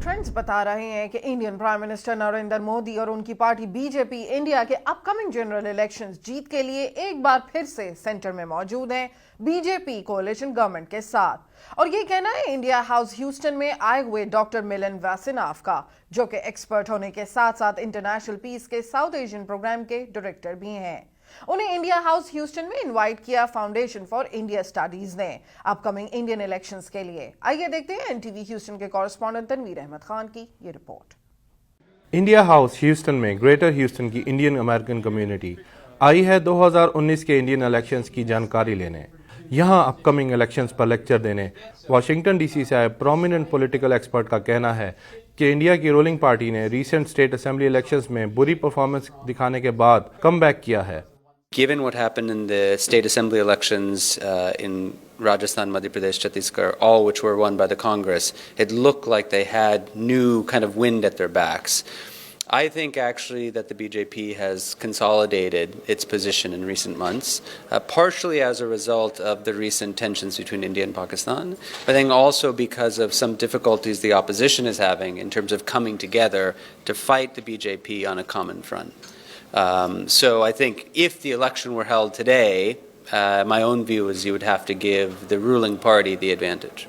Trends बता रहे हैं कि Indian prime minister Narendra Modi और उनकी पार्टी बीजेपी इंडिया के अपकमिंग जनरल इलेक्शंस जीत के लिए एक बार फिर से सेंटर में मौजूद हैं बीजेपी कोalition गवर्नमेंट के साथ। और ये कहना है इंडिया हाउस ह्यूस्टन में आए हुए डॉक्टर मिलन वासिनाफ का, जो कि एक्सपर्ट होने के साथ साथ इंटरनेशनल पीस के साउथ एशियन प्रोग्राम के डायरेक्टर भी हैं। उन्हें इंडिया हाउस ह्यूस्टन में इनवाइट किया फाउंडेशन फॉर इंडिया स्टडीज ने अपकमिंग इंडियन इलेक्शंस के लिए। आइए देखते हैं एनटीवी ह्यूस्टन के कॉरेस्पॉन्डेंट तनवीर अहमद खान की ये रिपोर्ट। इंडिया हाउस ह्यूस्टन में ग्रेटर ह्यूस्टन की इंडियन अमेरिकन कम्युनिटी आई है 2019 के इंडियन इलेक्शंस की जानकारी लेने। यहां अपकमिंग इलेक्शंस पर लेक्चर देने वाशिंगटन डीसी से आए प्रोमिनेंट पॉलिटिकल एक्सपर्ट का कहना है कि इंडिया की रूलिंग पार्टी ने रीसेंट स्टेट असेंबली इलेक्शंस में बुरी परफॉर्मेंस दिखाने के बाद कम बैक किया है। Given what happened in the state assembly elections in Rajasthan, Madhya Pradesh, Chhattisgarh, all which were won by the Congress, it looked like they had new kind of wind at their backs. I think actually that the BJP has consolidated its position in recent months, partially as a result of the recent tensions between India and Pakistan, but I think also because of some difficulties the opposition is having in terms of coming together to fight the BJP on a common front. So I think if the election were held today, my own view is you would have to give the ruling party the advantage.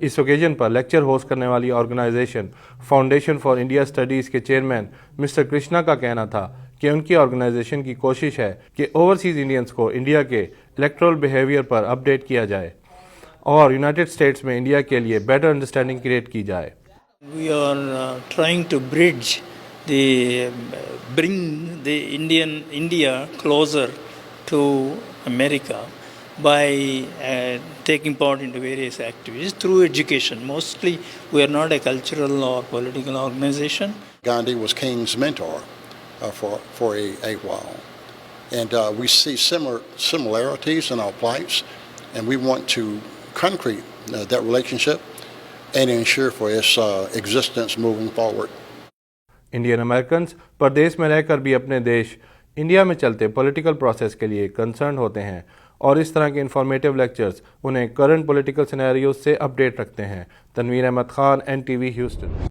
इस occasion पर lecture host करने वाली organisation foundation for India studies के chairman mister Krishna का कहना था कि उनकी ऑर्गेनाइजेशन की कोशिश है कि ओवरसीज इंडियंस को इंडिया के इलेक्टोरल बिहेवियर पर अपडेट किया जाए और यूनाइटेड स्टेट्स में इंडिया के लिए बेटर अंडरस्टैंडिंग क्रिएट की जाए। We are trying to bring the India closer to America by taking part into various activities through education. Mostly, we are not a cultural or political organization. Gandhi was King's mentor for a while, and we see similarities in our plights, and we want to concrete that relationship and ensure for its existence moving forward. Indian American परदेश में रहकर भी अपने देश India में चलते political process के लिए कंसर्न होते हैं और इस तरह के इंफॉर्मेटिव लेक्चर्स उन्हें करंट पॉलिटिकल सिनेरियोज से अपडेट रखते हैं। Tanveer Ahmed Khan, NTV Houston.